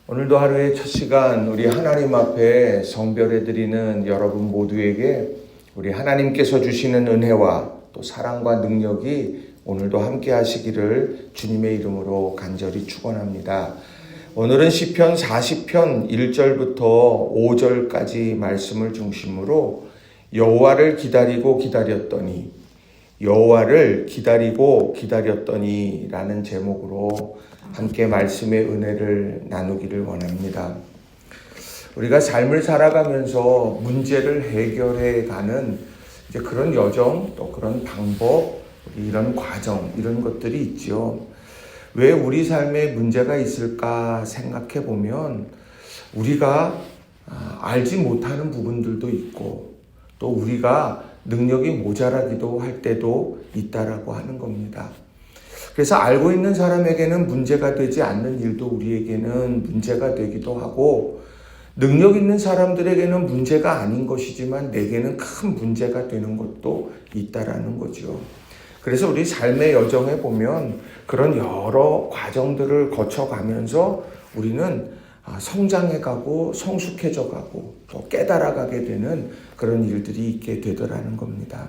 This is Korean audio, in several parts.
오늘도 하루의 첫 시간 우리 하나님 앞에 성별해드리는 여러분 모두에게 우리 하나님께서 주시는 은혜와 또 사랑과 능력이 오늘도 함께 하시기를 주님의 이름으로 간절히 축원합니다. 오늘은 시편 40편 1절부터 5절까지 말씀을 중심으로 여호와를 기다리고 기다렸더니 라는 제목으로 함께 말씀의 은혜를 나누기를 원합니다. 우리가 삶을 살아가면서 문제를 해결해가는 이제 그런 여정, 또 그런 방법, 이런 과정, 이런 것들이 있죠. 왜 우리 삶에 문제가 있을까 생각해 보면 우리가 알지 못하는 부분들도 있고 또 우리가 능력이 모자라기도 할 때도 있다라고 하는 겁니다. 그래서 알고 있는 사람에게는 문제가 되지 않는 일도 우리에게는 문제가 되기도 하고 능력 있는 사람들에게는 문제가 아닌 것이지만 내게는 큰 문제가 되는 것도 있다라는 거죠. 그래서 우리 삶의 여정에 보면 그런 여러 과정들을 거쳐가면서 우리는 성장해가고 성숙해져가고 또 깨달아가게 되는 그런 일들이 있게 되더라는 겁니다.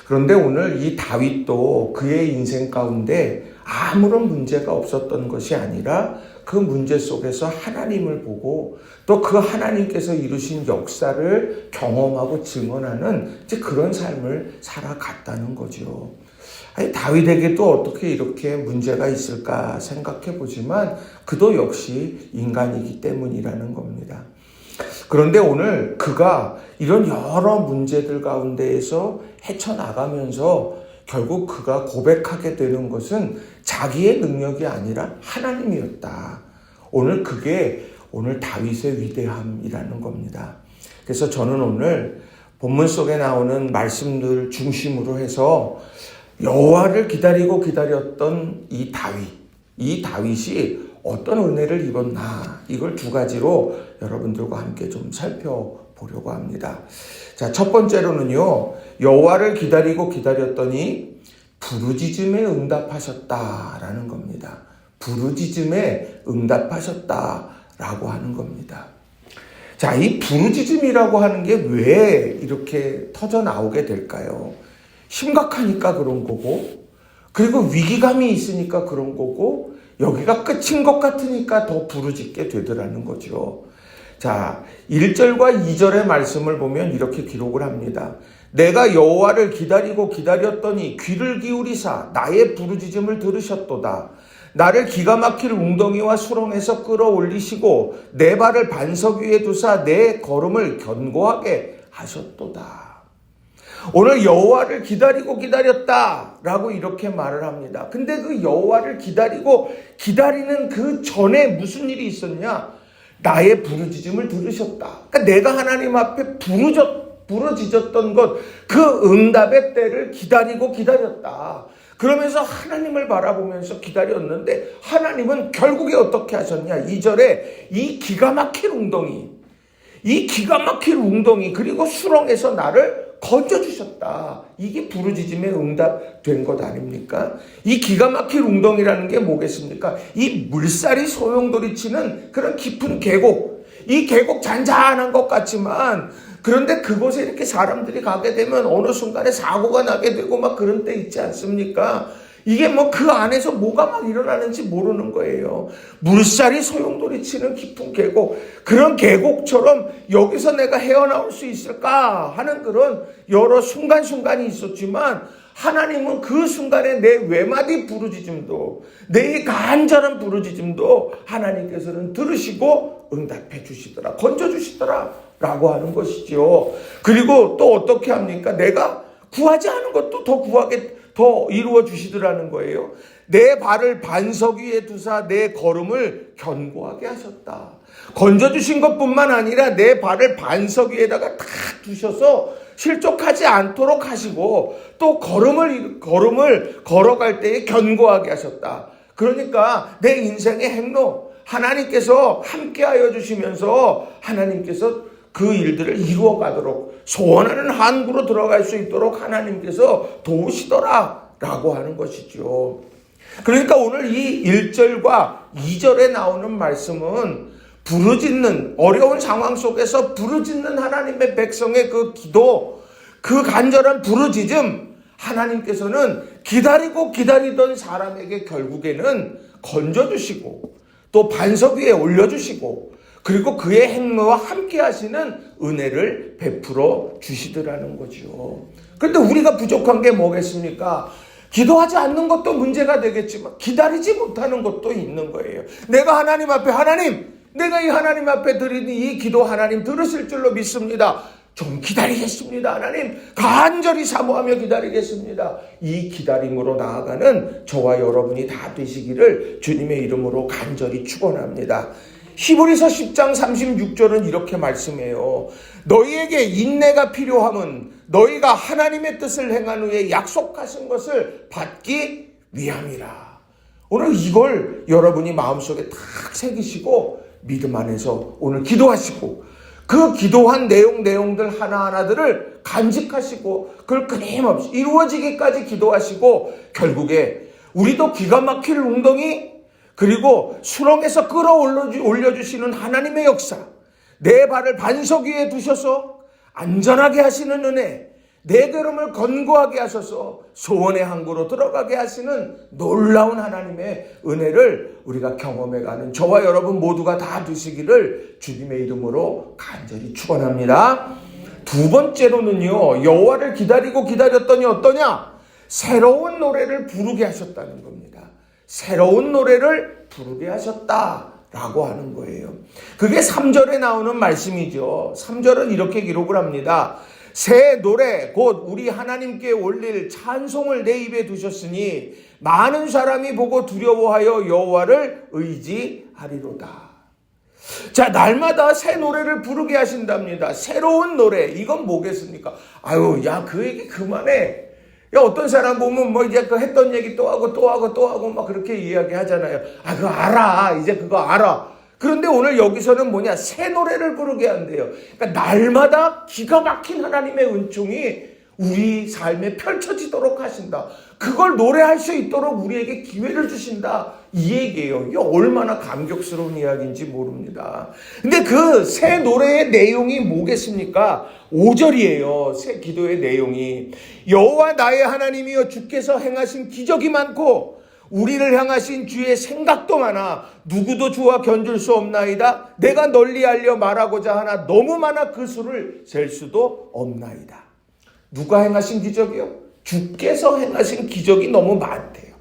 그런데 오늘 이 다윗도 그의 인생 가운데 아무런 문제가 없었던 것이 아니라 그 문제 속에서 하나님을 보고 또 그 하나님께서 이루신 역사를 경험하고 증언하는 이제 그런 삶을 살아갔다는 거죠. 아니, 다윗에게도 어떻게 이렇게 문제가 있을까 생각해 보지만 그도 역시 인간이기 때문이라는 겁니다. 그런데 오늘 그가 이런 여러 문제들 가운데에서 헤쳐나가면서 결국 그가 고백하게 되는 것은 자기의 능력이 아니라 하나님이었다. 그게 오늘 다윗의 위대함이라는 겁니다. 그래서 저는 오늘 본문 속에 나오는 말씀들 중심으로 해서 여호와를 기다리고 기다렸던 이 다윗이 어떤 은혜를 입었나 이걸 두 가지로 여러분들과 함께 좀 살펴보려고 합니다. 자, 첫 번째로는요, 여호와를 기다리고 기다렸더니 부르짖음에 응답하셨다라는 겁니다. 부르짖음에 응답하셨다라고 하는 겁니다. 자, 이 부르짖음이라고 하는 게 왜 이렇게 터져 나오게 될까요? 심각하니까 그런 거고, 그리고 위기감이 있으니까 그런 거고, 여기가 끝인 것 같으니까 더 부르짖게 되더라는 거죠. 자, 1절과 2절의 말씀을 보면 이렇게 기록을 합니다. 내가 여호와를 기다리고 기다렸더니 귀를 기울이사 나의 부르짖음을 들으셨도다. 나를 기가 막힐 웅덩이와 수렁에서 끌어올리시고 내 발을 반석 위에 두사 내 걸음을 견고하게 하셨도다. 오늘 여호와를 기다리고 기다렸다라고 이렇게 말을 합니다. 근데 그 여호와를 기다리는 그 전에 무슨 일이 있었냐? 나의 부르짖음을 들으셨다. 그러니까 내가 하나님 앞에 부르짖었던 것, 그 응답의 때를 기다리고 기다렸다. 그러면서 하나님을 바라보면서 기다렸는데 하나님은 결국에 어떻게 하셨냐? 2절에 이 기가 막힐 웅덩이 그리고 수렁에서 나를 건져주셨다. 이게 부르짖음의 응답된 것 아닙니까? 이 기가 막힐 웅덩이라는 게 뭐겠습니까? 이 물살이 소용돌이치는 그런 깊은 계곡. 이 계곡 잔잔한 것 같지만 그런데 그곳에 이렇게 사람들이 가게 되면 어느 순간에 사고가 나게 되고 막 그런 때 있지 않습니까? 이게 그 안에서 뭐가 막 일어나는지 모르는 거예요. 물살이 소용돌이치는 깊은 계곡, 그런 계곡처럼 여기서 내가 헤어나올 수 있을까 하는 그런 여러 순간순간이 있었지만 하나님은 그 순간에 내 외마디 부르짖음도, 내 간절한 부르짖음도 하나님께서는 들으시고 응답해 주시더라, 건져 주시더라 라고 하는 것이죠. 그리고 또 어떻게 합니까? 내가 구하지 않은 것도 더 이루어 주시더라는 거예요. 내 발을 반석 위에 두사 내 걸음을 견고하게 하셨다. 건져주신 것뿐만 아니라 내 발을 반석 위에다가 탁 두셔서 실족하지 않도록 하시고 또 걸음을 걸어갈 때에 견고하게 하셨다. 그러니까 내 인생의 행로 하나님께서 함께하여 주시면서 하나님께서 그 일들을 이루어가도록 소원하는 항구로 들어갈 수 있도록 하나님께서 도우시더라 라고 하는 것이죠. 그러니까 오늘 이 1절과 2절에 나오는 말씀은 부르짖는, 어려운 상황 속에서 부르짖는 하나님의 백성의 그 기도, 그 간절한 부르짖음, 하나님께서는 기다리고 기다리던 사람에게 결국에는 건져주시고 또 반석 위에 올려주시고 그리고 그의 행로와 함께 하시는 은혜를 베풀어 주시더라는 거죠. 그런데 우리가 부족한 게 뭐겠습니까? 기도하지 않는 것도 문제가 되겠지만 기다리지 못하는 것도 있는 거예요. 내가 하나님 앞에, 내가 이 하나님 앞에 드리는 이 기도 하나님 들으실 줄로 믿습니다. 좀 기다리겠습니다. 하나님 간절히 사모하며 기다리겠습니다. 이 기다림으로 나아가는 저와 여러분이 다 되시기를 주님의 이름으로 간절히 축원합니다. 히브리서 10장 36절은 이렇게 말씀해요. 너희에게 인내가 필요함은 너희가 하나님의 뜻을 행한 후에 약속하신 것을 받기 위함이라. 오늘 이걸 여러분이 마음속에 탁 새기시고 믿음 안에서 오늘 기도하시고 그 기도한 내용들 하나하나들을 간직하시고 그걸 끊임없이 이루어지기까지 기도하시고 결국에 우리도 기가 막힐 웅덩이 그리고 수렁에서 끌어올려주시는 하나님의 역사, 내 발을 반석 위에 두셔서 안전하게 하시는 은혜, 내 걸음을 견고하게 하셔서 소원의 항구로 들어가게 하시는 놀라운 하나님의 은혜를 우리가 경험해가는 저와 여러분 모두가 다 되시기를 주님의 이름으로 간절히 축원합니다. 두 번째로는요, 여호와를 기다리고 기다렸더니 어떠냐? 새로운 노래를 부르게 하셨다는 겁니다. 새로운 노래를 부르게 하셨다라고 하는 거예요. 그게 3절에 나오는 말씀이죠. 3절은 이렇게 기록을 합니다. 새 노래 곧 우리 하나님께 올릴 찬송을 내 입에 두셨으니 많은 사람이 보고 두려워하여 여호와를 의지하리로다. 자, 날마다 새 노래를 부르게 하신답니다. 새로운 노래, 이건 뭐겠습니까? 아유, 야, 그 얘기 그만해. 야, 어떤 사람 보면 뭐 이제 그 했던 얘기 또 하고 막 그렇게 이야기 하잖아요. 아, 그거 알아. 이제 그거 알아. 그런데 오늘 여기서는 뭐냐? 새 노래를 부르게 한대요. 그러니까 날마다 기가 막힌 하나님의 은총이 우리 삶에 펼쳐지도록 하신다. 그걸 노래할 수 있도록 우리에게 기회를 주신다. 이 얘기예요. 이게 얼마나 감격스러운 이야기인지 모릅니다. 근데 그 새 노래의 내용이 뭐겠습니까? 5절이에요. 새 기도의 내용이. 여호와 나의 하나님이여 주께서 행하신 기적이 많고 우리를 향하신 주의 생각도 많아 누구도 주와 견줄 수 없나이다. 내가 널리 알려 말하고자 하나 너무 많아 그 수를 셀 수도 없나이다. 누가 행하신 기적이요? 주께서 행하신 기적이 너무 많대요.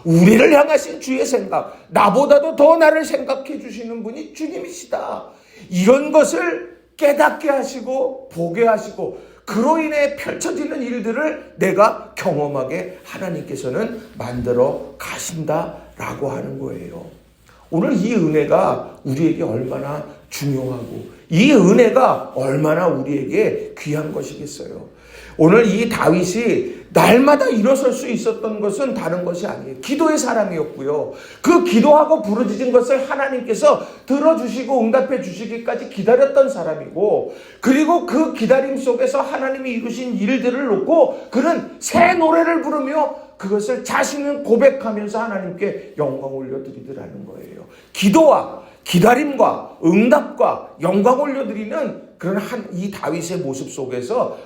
우리를 향하신 주의 생각, 나보다도 더 나를 생각해 주시는 분이 주님이시다. 이런 것을 깨닫게 하시고 보게 하시고 그로 인해 펼쳐지는 일들을 내가 경험하게 하나님께서는 만들어 가신다라고 하는 거예요. 오늘 이 은혜가 우리에게 얼마나 중요하고 이 은혜가 얼마나 우리에게 귀한 것이겠어요. 오늘 이 다윗이 날마다 일어설 수 있었던 것은 다른 것이 아니에요. 기도의 사람이었고요. 그 기도하고 부르짖은 것을 하나님께서 들어주시고 응답해 주시기까지 기다렸던 사람이고 그리고 그 기다림 속에서 하나님이 이루신 일들을 놓고 그는 새 노래를 부르며 그것을 자신은 고백하면서 하나님께 영광 올려드리더라는 거예요. 기도와 기다림과 응답과 영광 올려드리는 그런 이 다윗의 모습 속에서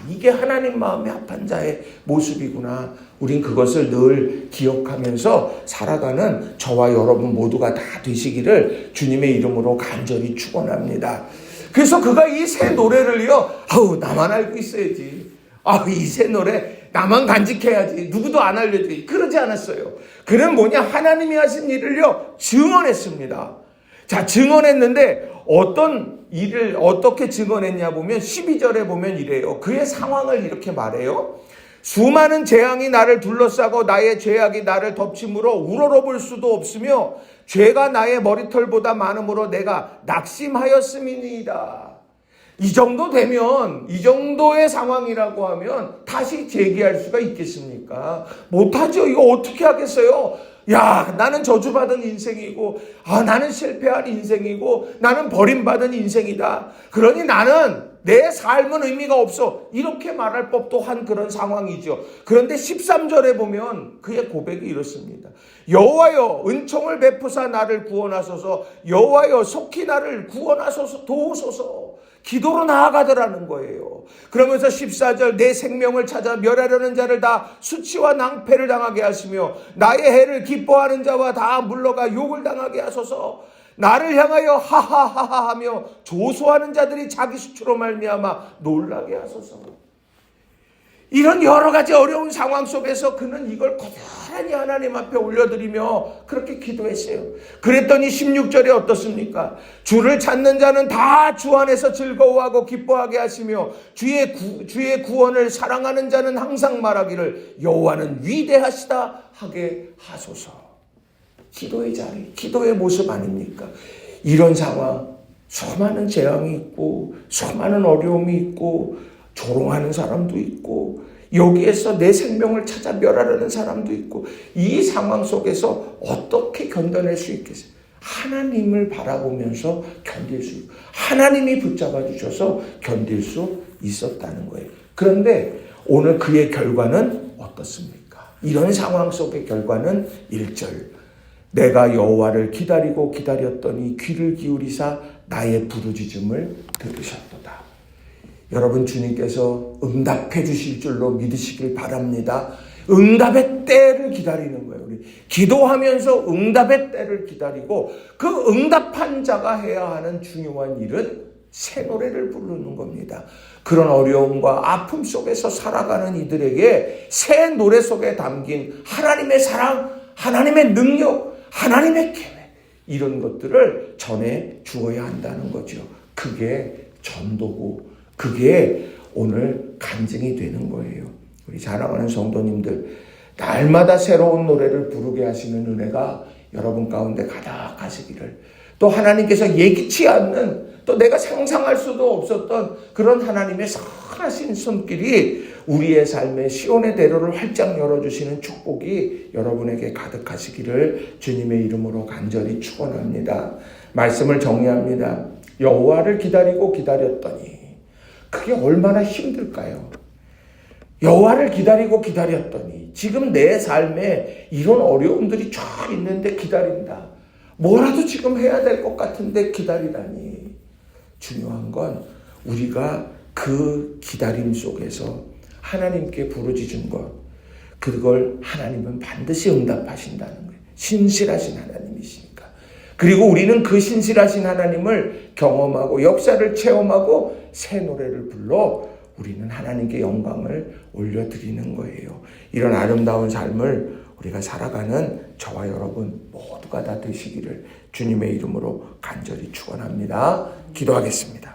이게 하나님 마음에 합한 자의 모습이구나. 우린 그것을 늘 기억하면서 살아가는 저와 여러분 모두가 다 되시기를 주님의 이름으로 간절히 축원합니다. 그래서 그가 이 새 노래를요. 나만 알고 있어야지. 이 새 노래 나만 간직해야지. 누구도 안 알려주지. 그러지 않았어요. 그는 뭐냐? 하나님이 하신 일을요. 증언했습니다. 자, 증언했는데 어떤 일을 어떻게 증언했냐 보면 12절에 보면 이래요. 그의 상황을 이렇게 말해요. 수많은 재앙이 나를 둘러싸고 나의 죄악이 나를 덮침으로 우러러볼 수도 없으며 죄가 나의 머리털보다 많음으로 내가 낙심하였음이니이다. 이 정도 되면, 이 정도의 상황이라고 하면 다시 제기할 수가 있겠습니까? 못하죠. 이거 어떻게 하겠어요? 야, 나는 저주받은 인생이고, 나는 실패한 인생이고, 나는 버림받은 인생이다. 그러니 나는 내 삶은 의미가 없어. 이렇게 말할 법도 한 그런 상황이죠. 그런데 13절에 보면 그의 고백이 이렇습니다. 여호와여, 은총을 베푸사 나를 구원하소서. 여호와여, 속히 나를 구원하소서. 도우소서. 기도로 나아가더라는 거예요. 그러면서 14절, 내 생명을 찾아 멸하려는 자를 다 수치와 낭패를 당하게 하시며 나의 해를 기뻐하는 자와 다 물러가 욕을 당하게 하소서. 나를 향하여 하하하하 하며 조소하는 자들이 자기 수치로 말미암아 놀라게 하소서. 이런 여러 가지 어려운 상황 속에서 그는 이걸 고스란히 하나님 앞에 올려드리며 그렇게 기도했어요. 그랬더니 16절에 어떻습니까? 주를 찾는 자는 다 주 안에서 즐거워하고 기뻐하게 하시며 주의 구원을 사랑하는 자는 항상 말하기를 여호와는 위대하시다 하게 하소서. 기도의 자리, 기도의 모습 아닙니까? 이런 상황, 수많은 재앙이 있고 수많은 어려움이 있고 조롱하는 사람도 있고 여기에서 내 생명을 찾아 멸하려는 사람도 있고 이 상황 속에서 어떻게 견뎌낼 수 있겠어요? 하나님을 바라보면서 견딜 수 있고 하나님이 붙잡아 주셔서 견딜 수 있었다는 거예요. 그런데 오늘 그의 결과는 어떻습니까? 이런 상황 속의 결과는 1절, 내가 여호와를 기다리고 기다렸더니 귀를 기울이사 나의 부르짖음을 들으셨도다. 여러분, 주님께서 응답해 주실 줄로 믿으시길 바랍니다. 응답의 때를 기다리는 거예요. 우리 기도하면서 응답의 때를 기다리고 그 응답한 자가 해야 하는 중요한 일은 새 노래를 부르는 겁니다. 그런 어려움과 아픔 속에서 살아가는 이들에게 새 노래 속에 담긴 하나님의 사랑, 하나님의 능력, 하나님의 계획, 이런 것들을 전해 주어야 한다는 거죠. 그게 전도고 그게 오늘 간증이 되는 거예요. 우리 사랑하는 성도님들, 날마다 새로운 노래를 부르게 하시는 은혜가 여러분 가운데 가득하시기를, 또 하나님께서 예기치 않는, 또 내가 상상할 수도 없었던 그런 하나님의 선하신 손길이 우리의 삶의 시온의 대로를 활짝 열어주시는 축복이 여러분에게 가득하시기를 주님의 이름으로 간절히 축원합니다. 말씀을 정리합니다. 여호와를 기다리고 기다렸더니, 그게 얼마나 힘들까요? 여호와를 기다리고 기다렸더니, 지금 내 삶에 이런 어려움들이 쫙 있는데 기다린다. 뭐라도 지금 해야 될 것 같은데 기다리다니. 중요한 건 우리가 그 기다림 속에서 하나님께 부르짖은 것, 그걸 하나님은 반드시 응답하신다는 거예요. 신실하신 하나님이시니까. 그리고 우리는 그 신실하신 하나님을 경험하고 역사를 체험하고 새 노래를 불러 우리는 하나님께 영광을 올려드리는 거예요. 이런 아름다운 삶을 우리가 살아가는 저와 여러분 모두가 다 되시기를 주님의 이름으로 간절히 축원합니다. 기도하겠습니다.